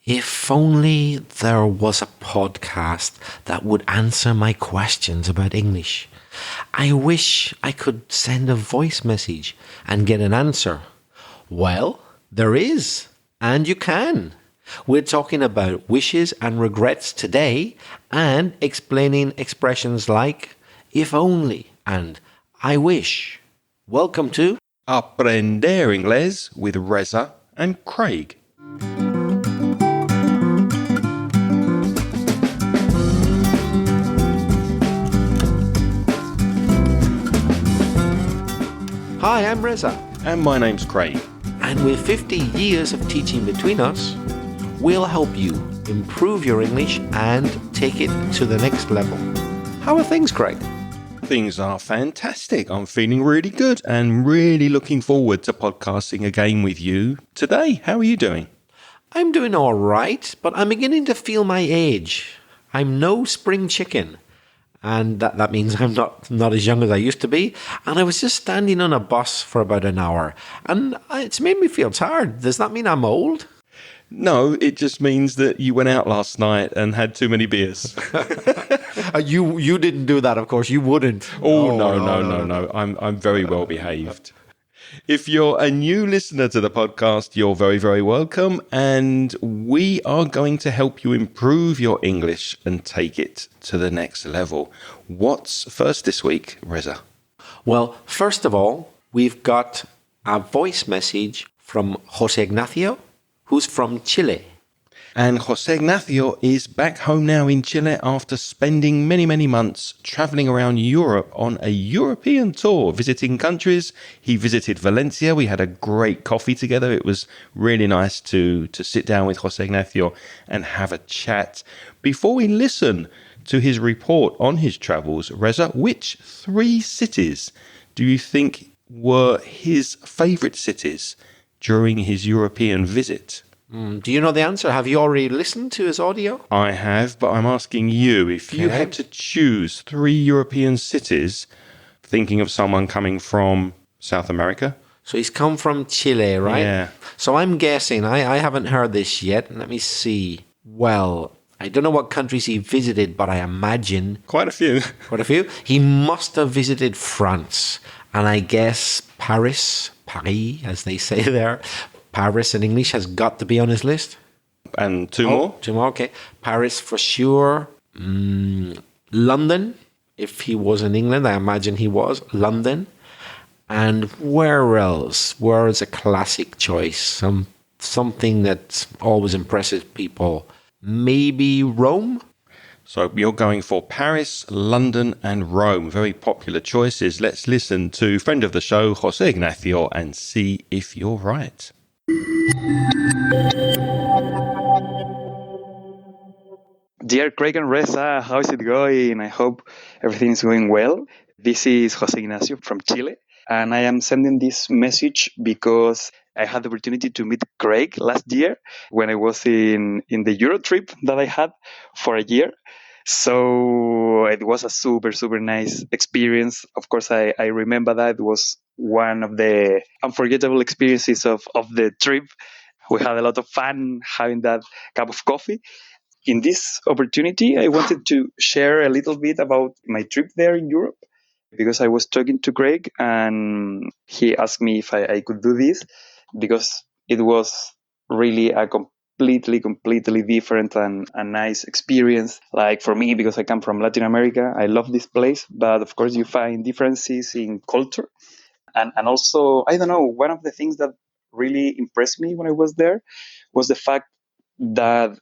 If only there was a podcast that would answer my questions about English. I wish I could send a voice message and get an answer. Well, there is, and you can. We're talking about wishes and regrets today and explaining expressions like if only and I wish. Welcome to Aprender Inglés with Reza and Craig. Hi, I'm Reza. And my name's Craig. And with 50 years of teaching between us, we'll help you improve your English and take it to the next level. How are things, Craig? Things are fantastic. I'm feeling really good and really looking forward to podcasting again with you today. How are you doing? I'm doing all right, but I'm beginning to feel my age. I'm no spring chicken. And that means I'm not as young as I used to be. And I was just standing on a bus for about an hour. And it's made me feel tired. Does that mean I'm old? No, it just means that you went out last night and had too many beers. You didn't do that, of course. You wouldn't. No. I'm very well behaved. If you're a new listener to the podcast, you're very, very welcome. And we are going to help you improve your English and take it to the next level. What's first this week, Reza? Well, first of all, we've got a voice message from Jose Ignacio, who's from Chile. And Jose Ignacio is back home now in Chile after spending many, many months traveling around Europe on a European tour, visiting countries. He visited Valencia. We had a great coffee together. It was really nice to sit down with Jose Ignacio and have a chat. Before we listen to his report on his travels, Reza, which 3 cities do you think were his favourite cities during his European visit? Do you know the answer? Have you already listened to his audio? I have, but I'm asking you, if you had to choose 3 European cities, thinking of someone coming from South America. So he's come from Chile, right? Yeah. So I'm guessing, I haven't heard this yet. Let me see. Well, I don't know what countries he visited, but I imagine... Quite a few. Quite a few. He must have visited France. And I guess Paris, as they say there. Paris in English has got to be on his list. And 2 more? 2 more, okay. Paris for sure. London, if he was in England, I imagine he was. London. And where else? Where is a classic choice? Something that always impresses people. Maybe Rome? So you're going for Paris, London and Rome. Very popular choices. Let's listen to friend of the show, Jose Ignacio, and see if you're right. Dear Craig and Reza, how is it going? I hope everything is going well. This is Jose Ignacio from Chile, and I am sending this message because I had the opportunity to meet Craig last year when I was in the Euro trip that I had for a year. So it was a super, super nice experience. Of course, I remember that it was one of the unforgettable experiences of the trip. We had a lot of fun having that cup of coffee. In this opportunity, I wanted to share a little bit about my trip there in Europe because I was talking to Craig and he asked me if I could do this because it was really a completely different and a nice experience. Like for me, because I come from Latin America, I love this place, but of course you find differences in culture. And also, I don't know, one of the things that really impressed me when I was there was the fact that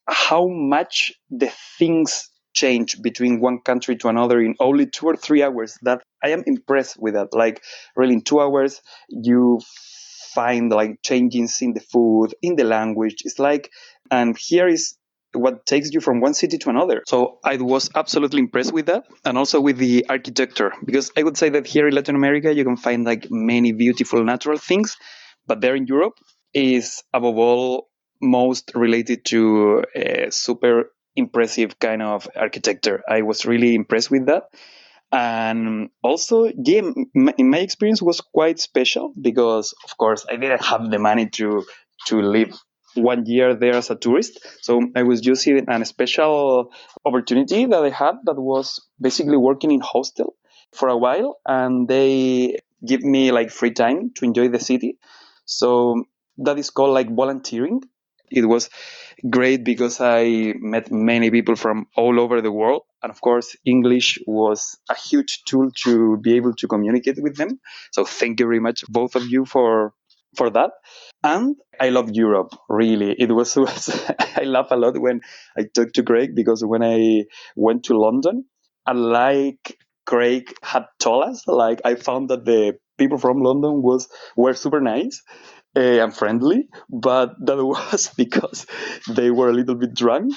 how much the things change between one country to another in only 2 or 3 hours. That I am impressed with that. Like really in 2 hours, you find like changes in the food, in the language. It's like, and here is what takes you from one city to another. So I was absolutely impressed with that. And also with the architecture, because I would say that here in Latin America, you can find like many beautiful natural things, but there in Europe is above all most related to a super impressive kind of architecture. I was really impressed with that. And also, yeah, in my experience was quite special because, of course, I didn't have the money to live 1 year there as a tourist. So I was using a special opportunity that I had that was basically working in hostel for a while, and they give me like free time to enjoy the city. So that is called like volunteering. It was great because I met many people from all over the world. And of course, English was a huge tool to be able to communicate with them. So thank you very much, both of you, for that. And I love Europe, really. I laugh a lot when I talk to Craig, because when I went to London, and like Craig had told us, like I found that the people from London were super nice and friendly, but that was because they were a little bit drunk.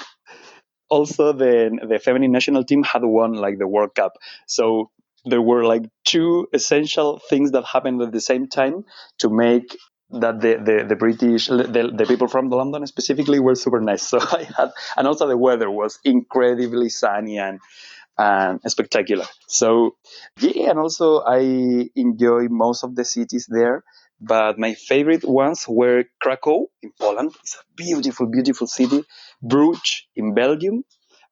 Also, the feminine national team had won like the World Cup, so there were like two essential things that happened at the same time to make that the British, the people from London specifically, were super nice. So I had, and also the weather was incredibly sunny and spectacular. So yeah, and also I enjoy most of the cities there, but my favorite ones were Krakow in Poland. It's a beautiful, beautiful city. Bruges in Belgium,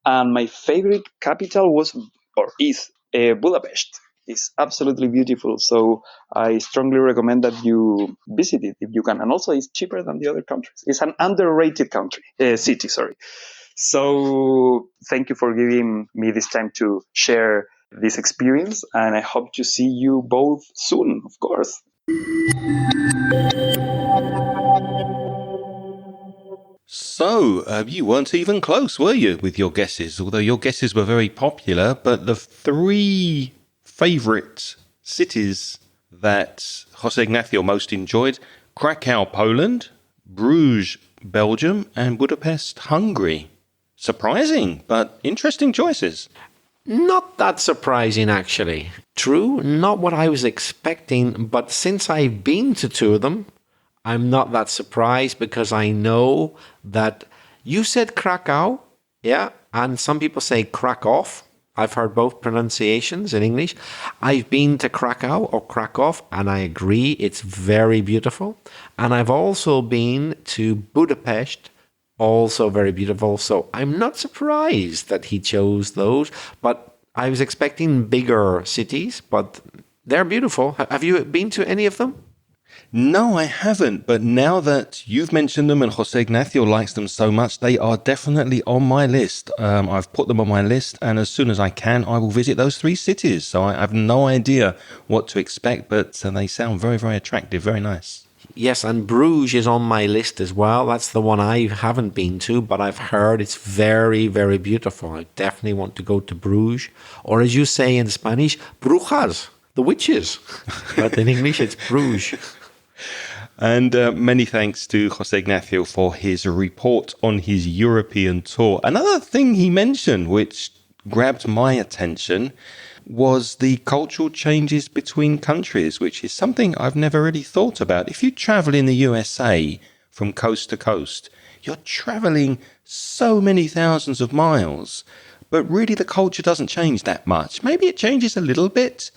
and my favorite capital was or is Budapest. It's absolutely beautiful. So I strongly recommend that you visit it if you can. And also, it's cheaper than the other countries. It's an underrated city. Sorry. So thank you for giving me this time to share this experience, and I hope to see you both soon, of course. So, you weren't even close, were you, with your guesses? Although your guesses were very popular, but the three favourite cities that Jose Ignacio most enjoyed: Krakow, Poland; Bruges, Belgium; and Budapest, Hungary. Surprising, but interesting choices. Not that surprising, actually. True, not what I was expecting, but since I've been to two of them, I'm not that surprised, because I know that you said Krakow, yeah, and some people say Krakow. I've heard both pronunciations in English. I've been to Krakow or Krakow, and I agree, it's very beautiful. And I've also been to Budapest, also very beautiful. So I'm not surprised that he chose those, but I was expecting bigger cities, but they're beautiful. Have you been to any of them? No, I haven't, but now that you've mentioned them and Jose Ignacio likes them so much, they are definitely on my list. I've put them on my list, and as soon as I can, I will visit those three cities. So I have no idea what to expect, but they sound very, very attractive, very nice. Yes, and Bruges is on my list as well. That's the one I haven't been to, but I've heard it's very, very beautiful. I definitely want to go to Bruges, or as you say in Spanish, Brujas, the witches. But in English, it's Bruges. And many thanks to Jose Ignacio for his report on his European tour. Another thing he mentioned, which grabbed my attention, was the cultural changes between countries, which is something I've never really thought about. If you travel in the USA from coast to coast, you're traveling so many thousands of miles, but really the culture doesn't change that much. Maybe it changes a little bit,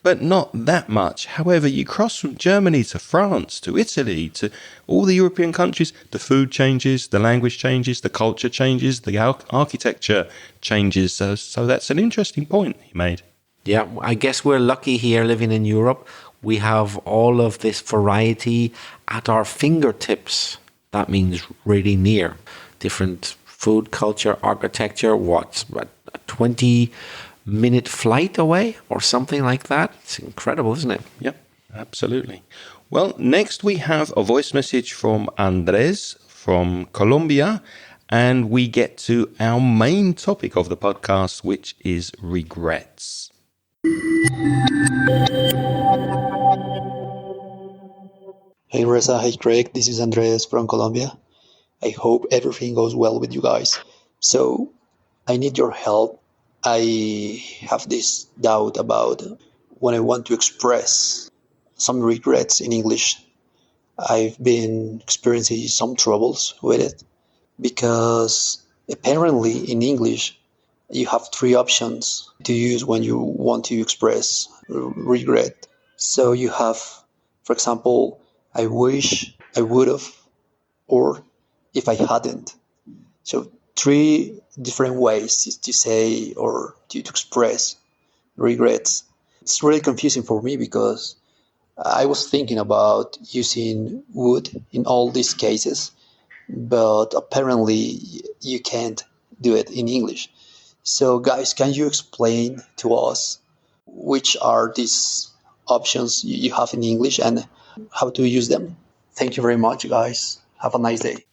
but not that much. However, you cross from Germany to France, to Italy, to all the European countries, the food changes, the language changes, the culture changes, the architecture changes. So that's an interesting point he made. Yeah, I guess we're lucky here living in Europe. We have all of this variety at our fingertips. That means really near. Different food, culture, architecture, what's a 20-minute flight away or something like that. It's incredible, isn't it? Yep, absolutely. Well, next we have a voice message from Andres from Colombia, and we get to our main topic of the podcast, which is regrets. Hey Reza, hey Craig, this is Andres from Colombia. I hope everything goes well with you guys. So, I need your help. I have this doubt about when I want to express some regrets in English. I've been experiencing some troubles with it because apparently in English you have three options to use when you want to express regret. So you have, for example, I wish I would have, or if I hadn't. So three different ways to say or to express regrets. It's really confusing for me because I was thinking about using would in all these cases, but apparently you can't do it in English. So, guys, can you explain to us which are these options you have in English and how to use them? Thank you very much, guys. Have a nice day.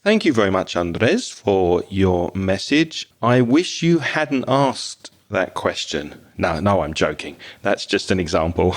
Thank you very much, Andres, for your message. I wish you hadn't asked that question. No, I'm joking. That's just an example.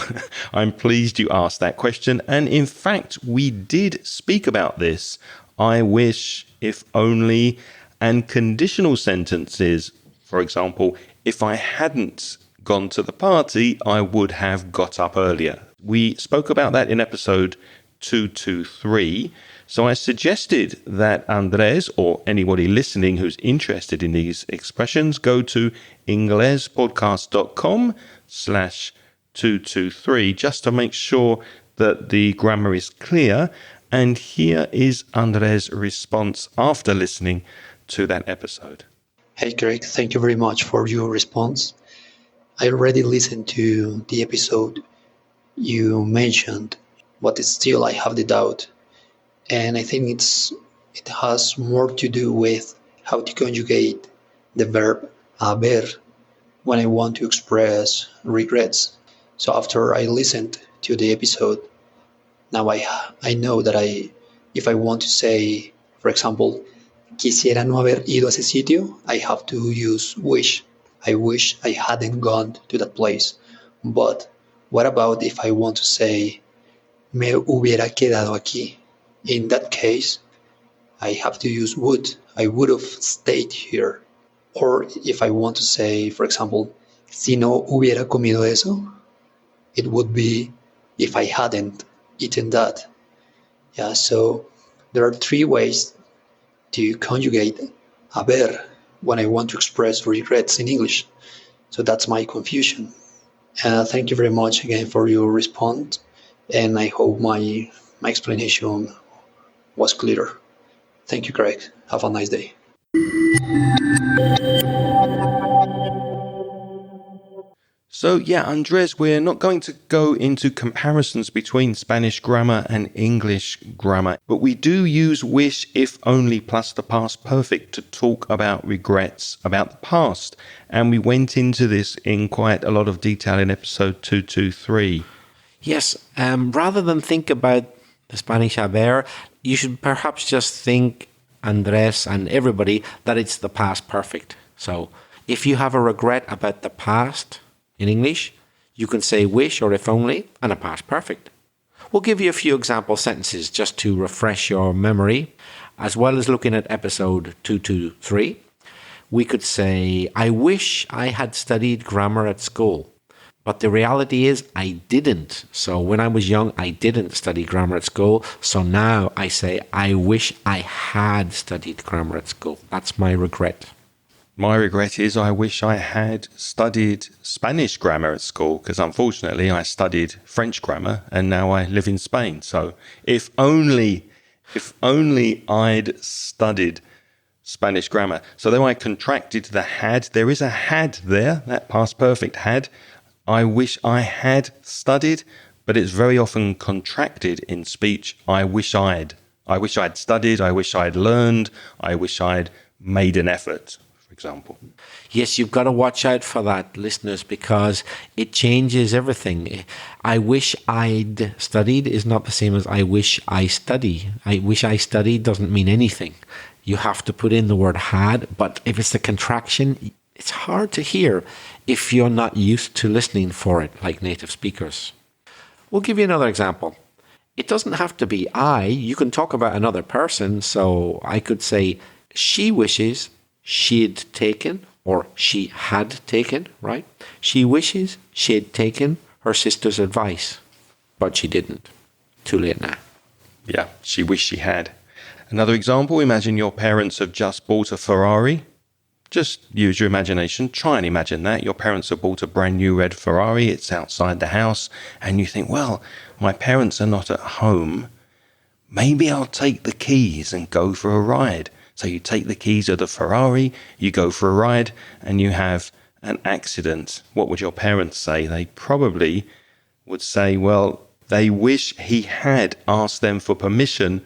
I'm pleased you asked that question. And in fact, we did speak about this. I wish, if only, and conditional sentences. For example, if I hadn't gone to the party, I would have got up earlier. We spoke about that in episode 223. So I suggested that Andres, or anybody listening who's interested in these expressions, go to inglespodcast.com/223 just to make sure that the grammar is clear. And here is Andres' response after listening to that episode. Hey, Greg, thank you very much for your response. I already listened to the episode you mentioned, but still I have the doubt. And I think it has more to do with how to conjugate the verb haber when I want to express regrets. So after I listened to the episode, now I know that if I want to say, for example, quisiera no haber ido a ese sitio, I have to use wish. I wish I hadn't gone to that place. But what about if I want to say, me hubiera quedado aquí? In that case, I have to use would. I would have stayed here. Or if I want to say, for example, si no hubiera comido eso, it would be if I hadn't eaten that. Yeah, so there are three ways to conjugate haber when I want to express regrets in English. So that's my confusion. Thank you very much again for your response, and I hope my explanation was clearer. Thank you, Greg. Have a nice day. So yeah, Andres, we're not going to go into comparisons between Spanish grammar and English grammar, but we do use wish if only plus the past perfect to talk about regrets about the past. And we went into this in quite a lot of detail in episode 223. Yes, rather than think about the Spanish haber, you should perhaps just think, Andres and everybody, that it's the past perfect. So if you have a regret about the past in English, you can say wish or if only and a past perfect. We'll give you a few example sentences just to refresh your memory, as well as looking at episode 223. We could say, I wish I had studied grammar at school. But the reality is I didn't. So when I was young, I didn't study grammar at school. So now I say, I wish I had studied grammar at school. That's my regret. My regret is I wish I had studied Spanish grammar at school, because unfortunately I studied French grammar and now I live in Spain. So if only I'd studied Spanish grammar. So then I contracted the had. There is a had there, that past perfect had. I wish I had studied, but it's very often contracted in speech. I wish I'd studied. I wish I'd learned. I wish I'd made an effort, for example. Yes, you've got to watch out for that, listeners, because it changes everything. I wish I'd studied is not the same as I wish I study. I wish I studied doesn't mean anything. You have to put in the word had, but if it's a contraction, it's hard to hear if you're not used to listening for it like native speakers. We'll give you another example. It doesn't have to be I. You can talk about another person. So I could say, she wishes she'd taken, or she had taken, right? She wishes she'd taken her sister's advice, but she didn't. Too late now. Yeah, she wished she had. Another example, imagine your parents have just bought a Ferrari. Just use your imagination. Try and imagine that. Your parents have bought a brand new red Ferrari. It's outside the house. And you think, well, my parents are not at home. Maybe I'll take the keys and go for a ride. So you take the keys of the Ferrari, you go for a ride, and you have an accident. What would your parents say? They probably would say, well, they wish he had asked them for permission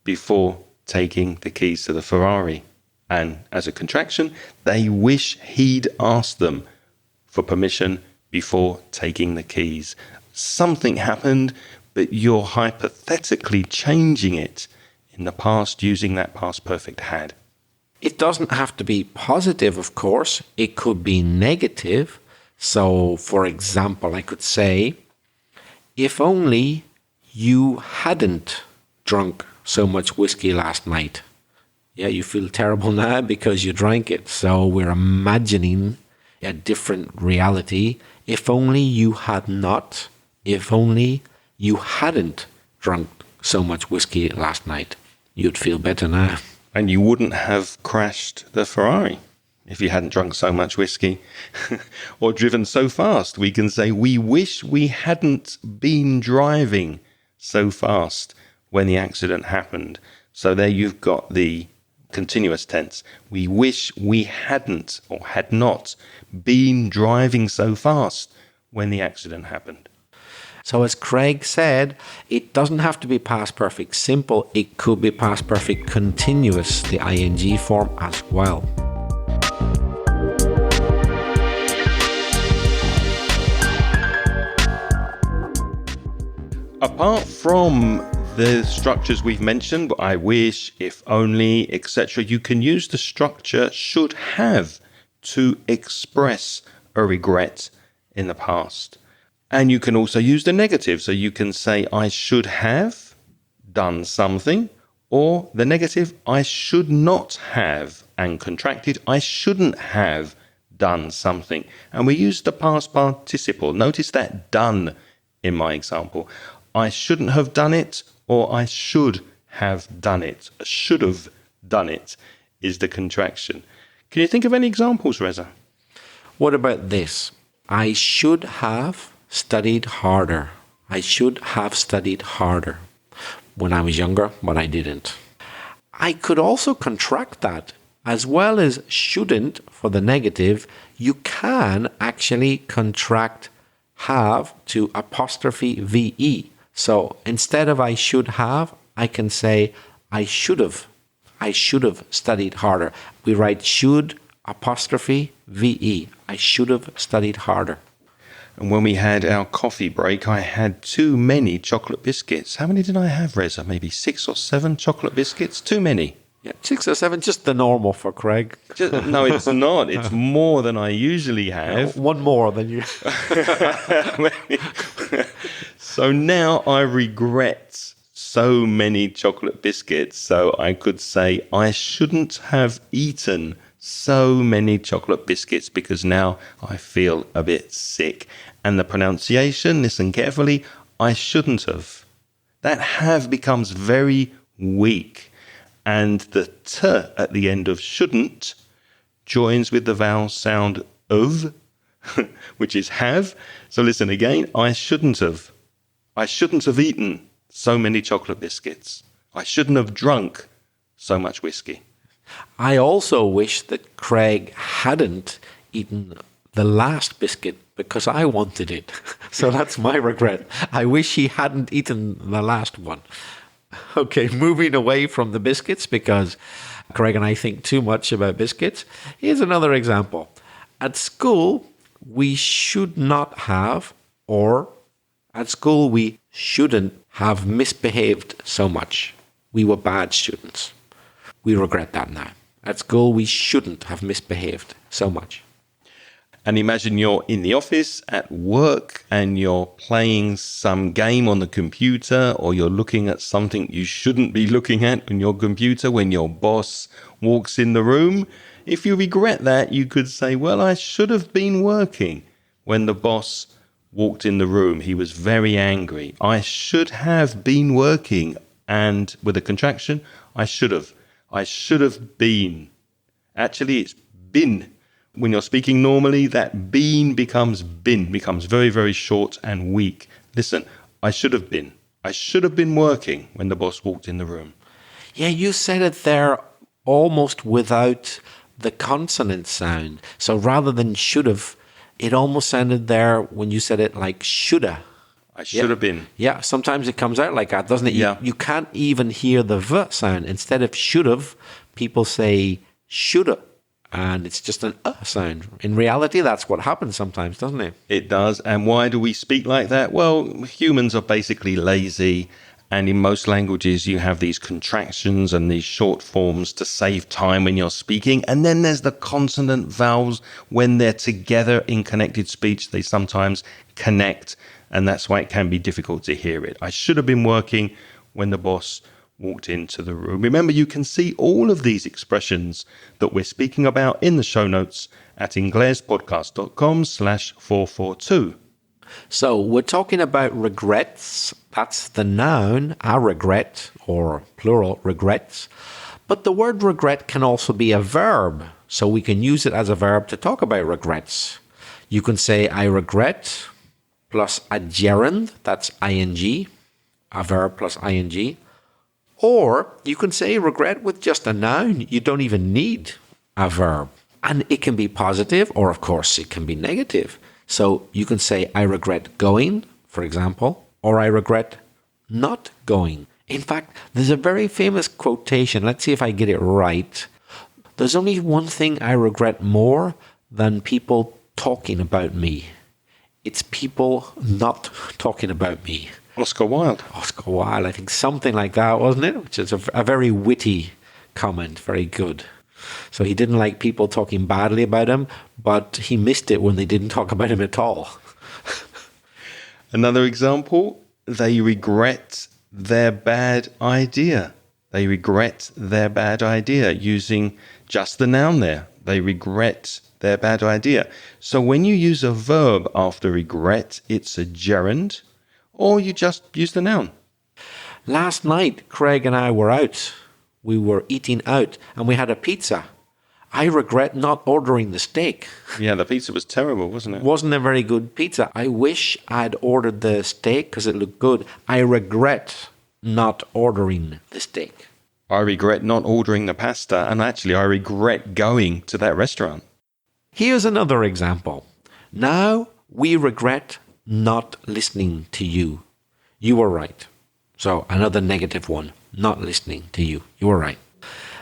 before taking the keys to the Ferrari. And as a contraction, they wish he'd asked them for permission before taking the keys. Something happened, but you're hypothetically changing it in the past using that past perfect had. It doesn't have to be positive, of course. It could be negative. So, for example, I could say, if only you hadn't drunk so much whiskey last night. Yeah, you feel terrible now because you drank it. So we're imagining a different reality. If only you had not, if only you hadn't drunk so much whiskey last night, you'd feel better now. And you wouldn't have crashed the Ferrari if you hadn't drunk so much whiskey or driven so fast. We can say, we wish we hadn't been driving so fast when the accident happened. So there you've got the continuous tense. We wish we hadn't or had not been driving so fast when the accident happened. So as Craig said, it doesn't have to be past perfect simple. It could be past perfect continuous, the ing form as well. Apart from the structures we've mentioned, I wish, if only, etc., you can use the structure should have to express a regret in the past. And you can also use the negative. So you can say, I should have done something, or the negative, I should not have, and contracted, I shouldn't have done something. And we use the past participle. Notice that done in my example. I shouldn't have done it, or I should have done it. Should have done it is the contraction. Can you think of any examples, Reza? What about this? I should have studied harder. I should have studied harder when I was younger, but I didn't. I could also contract that. As well as shouldn't for the negative, you can actually contract have to apostrophe VE. So instead of I should have, I can say I should have studied harder. We write should apostrophe VE. I should have studied harder. And when we had our coffee break, I had too many chocolate biscuits. How many did I have, Reza? Maybe 6 or 7 chocolate biscuits? Too many. Yeah, 6 or 7, just the normal for Craig. No, it's not. It's more than I usually have. One more than you. So now I regret so many chocolate biscuits. So I could say I shouldn't have eaten so many chocolate biscuits because now I feel a bit sick. And the pronunciation, listen carefully, I shouldn't have. That have becomes very weak. And the t at the end of shouldn't joins with the vowel sound of, which is have. So listen again, I shouldn't have eaten so many chocolate biscuits. I shouldn't have drunk so much whiskey. I also wish that Craig hadn't eaten the last biscuit because I wanted it. So that's my regret. I wish he hadn't eaten the last one. Okay, moving away from the biscuits because Craig and I think too much about biscuits. Here's another example. At school, we should not have, or at school, we shouldn't have misbehaved so much. We were bad students. We regret that now. At school, we shouldn't have misbehaved so much. And imagine you're in the office at work and you're playing some game on the computer, or you're looking at something you shouldn't be looking at on your computer when your boss walks in the room. If you regret that, you could say, well, I should have been working when the boss walked in the room. He was very angry. I should have been working. And with a contraction, I should have been. Actually, it's been. When you're speaking normally, that been becomes very, very short and weak. Listen, I should have been. I should have been working when the boss walked in the room. Yeah, you said it there almost without the consonant sound. So rather than should have, it almost sounded there when you said it like shoulda. I should have been. Yeah, sometimes it comes out like that, doesn't it? Yeah. You can't even hear the V sound. Instead of should have, people say shoulda. And it's just an sound. In reality, that's what happens sometimes, doesn't it? It does. And why do we speak like that? Well, humans are basically lazy. And in most languages, you have these contractions and these short forms to save time when you're speaking. And then there's the consonant vowels. When they're together in connected speech, they sometimes connect. And that's why it can be difficult to hear it. I should have been working when the boss walked into the room. Remember, you can see all of these expressions that we're speaking about in the show notes at inglespodcast.com/442. So we're talking about regrets. That's the noun, I regret, or plural, regrets. But the word regret can also be a verb. So we can use it as a verb to talk about regrets. You can say, I regret, plus a gerund, that's ing, a verb plus ing. Or you can say regret with just a noun. You don't even need a verb. And it can be positive, or of course it can be negative. So you can say, I regret going, for example, or I regret not going. In fact, there's a very famous quotation. Let's see if I get it right. There's only one thing I regret more than people talking about me. It's people not talking about me. Oscar Wilde. Oscar Wilde, I think something like that, wasn't it? Which is a very witty comment, very good. So he didn't like people talking badly about him, but he missed it when they didn't talk about him at all. Another example, they regret their bad idea. They regret their bad idea, using just the noun there. They regret their bad idea. So when you use a verb after regret, it's a gerund, or you just use the noun. Last night, Craig and I were out. We were eating out, and we had a pizza. I regret not ordering the steak. Yeah, the pizza was terrible, wasn't it? Wasn't a very good pizza. I wish I'd ordered the steak because it looked good. I regret not ordering the steak. I regret not ordering the pasta, and actually I regret going to that restaurant. Here's another example. Now we regret not listening to you. You were right. So another negative one, not listening to you. You were right.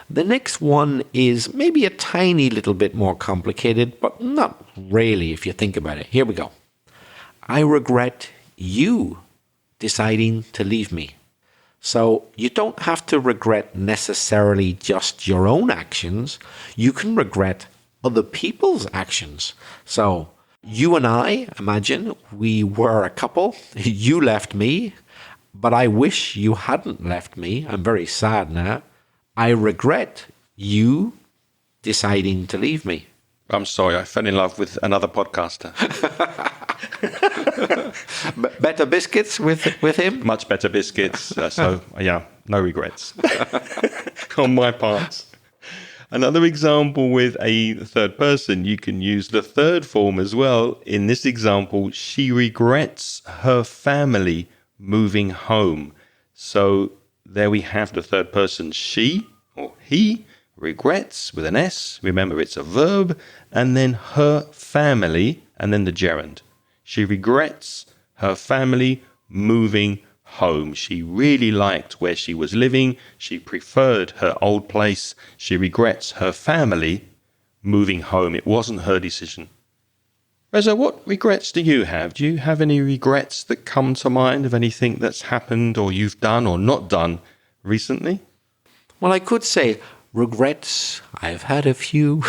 The next one is maybe a tiny little bit more complicated, but not really if you think about it. Here we go. I regret you deciding to leave me. So you don't have to regret necessarily just your own actions. You can regret other people's actions. So you and I, imagine we were a couple. You left me, but I wish you hadn't left me. I'm very sad now. I regret you deciding to leave me. I'm sorry, I fell in love with another podcaster. Better biscuits with him? Much better biscuits. So, yeah, no regrets on my part. Another example with a third person, you can use the third form as well. In this example, she regrets her family moving home. So there we have the third person, she or he regrets with an S. Remember, it's a verb. And then her family, and then the gerund. She regrets her family moving home. She really liked where she was living. She preferred her old place. She regrets her family moving home. It wasn't her decision. Reza, what regrets do you have? Do you have any regrets that come to mind of anything that's happened or you've done or not done recently? Well, I could say regrets. I've had a few,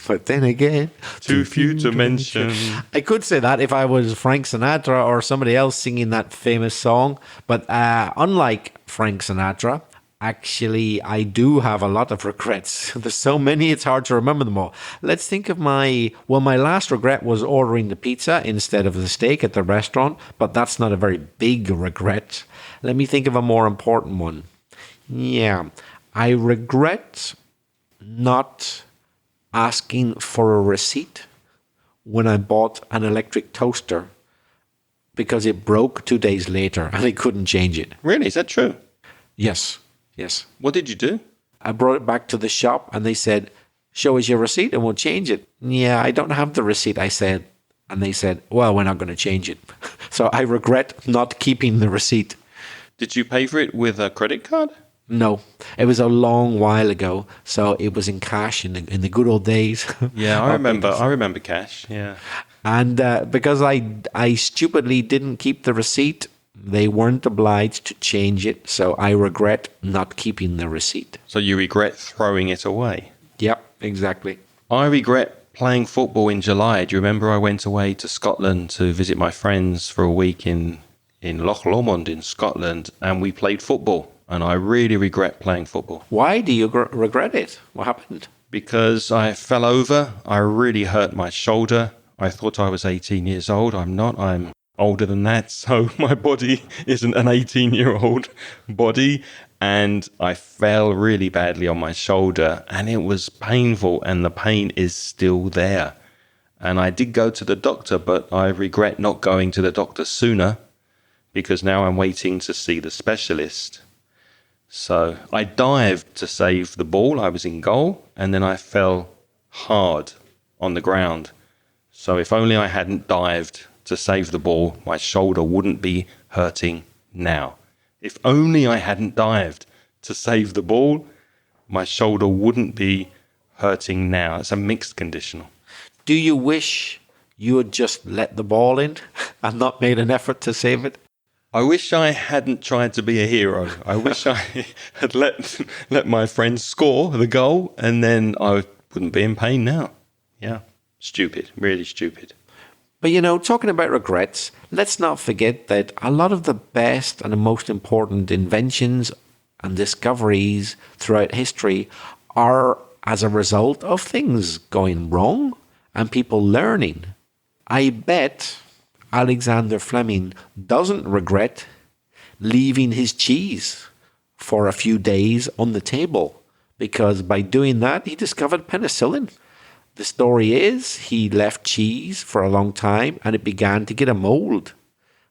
but then again, too few to mention. I could say that if I was Frank Sinatra or somebody else singing that famous song. But unlike Frank Sinatra, actually, I do have a lot of regrets. There's so many, it's hard to remember them all. Let's think of my last regret was ordering the pizza instead of the steak at the restaurant, but that's not a very big regret. Let me think of a more important one. Yeah, I regret not asking for a receipt when I bought an electric toaster because it broke 2 days later and I couldn't change it. Really? Is that true? Yes. What did you do? I brought it back to the shop and they said, show us your receipt and we'll change it. Yeah, I don't have the receipt, I said. And they said, well, we're not going to change it. So I regret not keeping the receipt. Did you pay for it with a credit card? No, it was a long while ago. So it was in cash in the good old days. Yeah, I remember cash. Yeah. And because I stupidly didn't keep the receipt, they weren't obliged to change it. So I regret not keeping the receipt. So you regret throwing it away? Yep, exactly. I regret playing football in July. Do you remember I went away to Scotland to visit my friends for a week in Loch Lomond in Scotland, and we played football, and I really regret playing football. Why do you regret it? What happened? Because I fell over. I really hurt my shoulder. I thought I was 18 years old. I'm not. I'm older than that, so my body isn't an 18-year-old body. And I fell really badly on my shoulder, and it was painful, and the pain is still there. And I did go to the doctor, but I regret not going to the doctor sooner, because now I'm waiting to see the specialist. So I dived to save the ball. I was in goal, and then I fell hard on the ground. So if only I hadn't dived to save the ball, my shoulder wouldn't be hurting now. If only I hadn't dived to save the ball, my shoulder wouldn't be hurting now. It's a mixed conditional. Do you wish you had just let the ball in and not made an effort to save it? I wish I hadn't tried to be a hero. I wish I had let my friends score the goal, and then I wouldn't be in pain now. Yeah, stupid, really stupid. But talking about regrets, let's not forget that a lot of the best and the most important inventions and discoveries throughout history are as a result of things going wrong and people learning. I bet Alexander Fleming doesn't regret leaving his cheese for a few days on the table, because by doing that, he discovered penicillin. The story is he left cheese for a long time and it began to get a mold.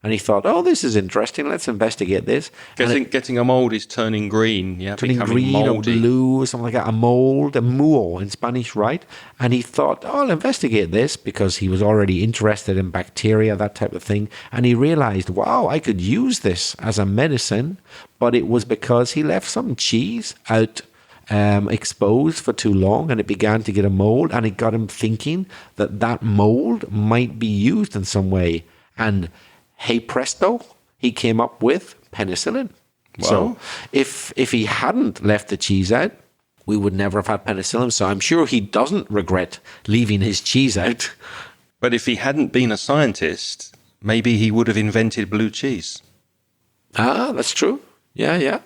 And he thought, oh, this is interesting. Let's investigate this. Getting a mold is turning green. Yeah, turning green moldy. Or blue or something like that. A mold, a muo in Spanish, right? And he thought, oh, I'll investigate this, because he was already interested in bacteria, that type of thing. And he realized, wow, I could use this as a medicine. But it was because he left some cheese out exposed for too long, and it began to get a mold, and it got him thinking that mold might be used in some way. And hey presto, he came up with penicillin. Wow. So if he hadn't left the cheese out, we would never have had penicillin. So I'm sure he doesn't regret leaving his cheese out. But if he hadn't been a scientist, maybe he would have invented blue cheese. Ah, that's true. Yeah.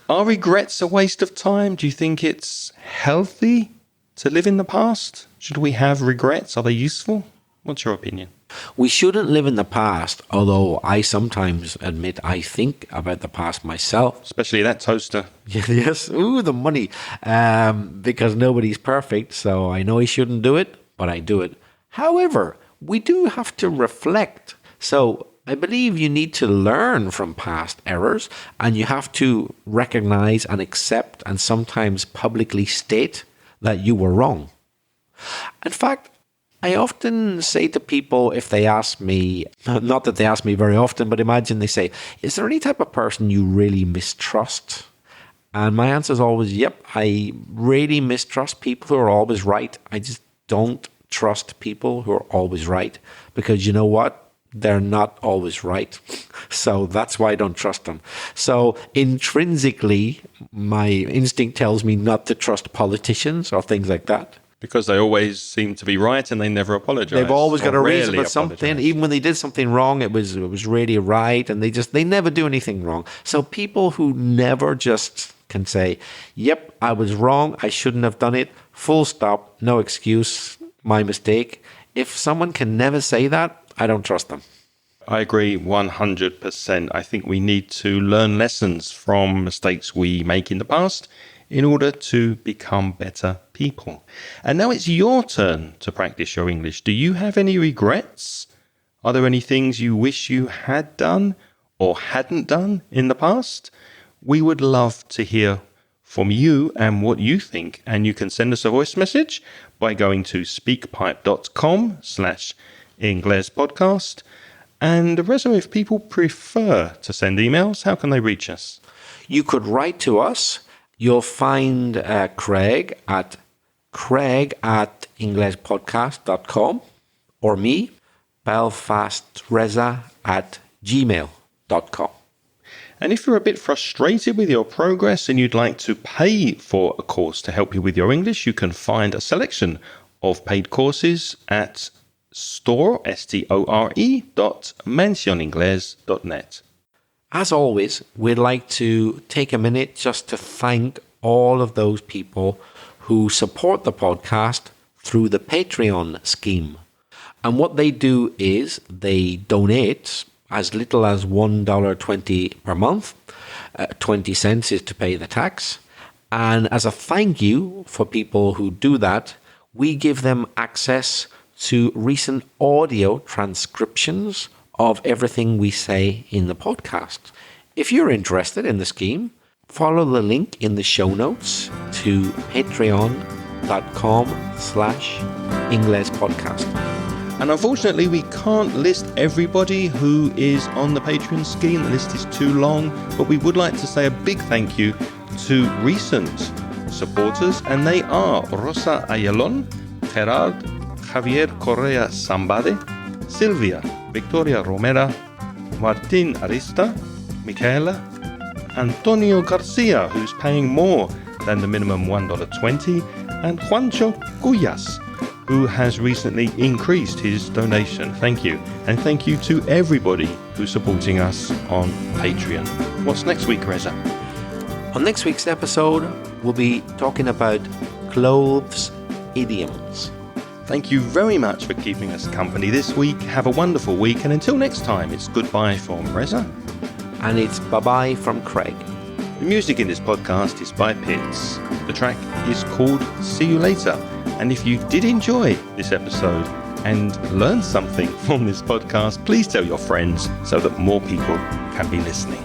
Are regrets a waste of time? Do you think it's healthy to live in the past? Should we have regrets? Are they useful? What's your opinion? We shouldn't live in the past, although I sometimes admit I think about the past myself. Especially that toaster. Yes. Ooh, the money. Because nobody's perfect, so I know I shouldn't do it, but I do it. However, we do have to reflect. So I believe you need to learn from past errors, and you have to recognize and accept and sometimes publicly state that you were wrong. In fact, I often say to people, if they ask me, not that they ask me very often, but imagine they say, is there any type of person you really mistrust? And my answer is always, yep, I really mistrust people who are always right. I just don't trust people who are always right, because you know what? They're not always right. So that's why I don't trust them. So intrinsically, my instinct tells me not to trust politicians or things like that. Because they always seem to be right and they never apologize. They've always got a reason for something. Even when they did something wrong, it was really right, and they never do anything wrong. So people who never just can say, yep, I was wrong, I shouldn't have done it, full stop, no excuse, my mistake. If someone can never say that, I don't trust them. I agree 100%. I think we need to learn lessons from mistakes we make in the past in order to become better people. And now it's your turn to practice your English. Do you have any regrets? Are there any things you wish you had done or hadn't done in the past? We would love to hear from you and what you think. And you can send us a voice message by going to speakpipe.com/Inglespodcast. And Reza, if people prefer to send emails, how can they reach us? You could write to us. You'll find Craig at craig@inglespodcast.com or me, belfastreza@gmail.com. And if you're a bit frustrated with your progress and you'd like to pay for a course to help you with your English, you can find a selection of paid courses at store.mencioningles.net. As always, we'd like to take a minute just to thank all of those people who support the podcast through the Patreon scheme. And what they do is they donate as little as $1.20 per month. 20 cents is to pay the tax. And as a thank you for people who do that, we give them access to recent audio transcriptions of everything we say in the podcast. If you're interested in the scheme, follow the link in the show notes to patreon.com/Inglespodcast. And unfortunately, we can't list everybody who is on the Patreon scheme. The list is too long, but we would like to say a big thank you to recent supporters, and they are Rosa Ayalon, Gerard, Javier Correa Zambade, Silvia, Victoria Romera, Martin Arista, Michaela, Antonio Garcia, who's paying more than the minimum $1.20, and Juancho Cuyas, who has recently increased his donation. Thank you. And thank you to everybody who's supporting us on Patreon. What's next week, Reza? On next week's episode, we'll be talking about clothes idioms. Thank you very much for keeping us company this week. Have a wonderful week. And until next time, it's goodbye from Reza. And it's bye-bye from Craig. The music in this podcast is by Pitts. The track is called See You Later. And if you did enjoy this episode and learn something from this podcast, please tell your friends so that more people can be listening.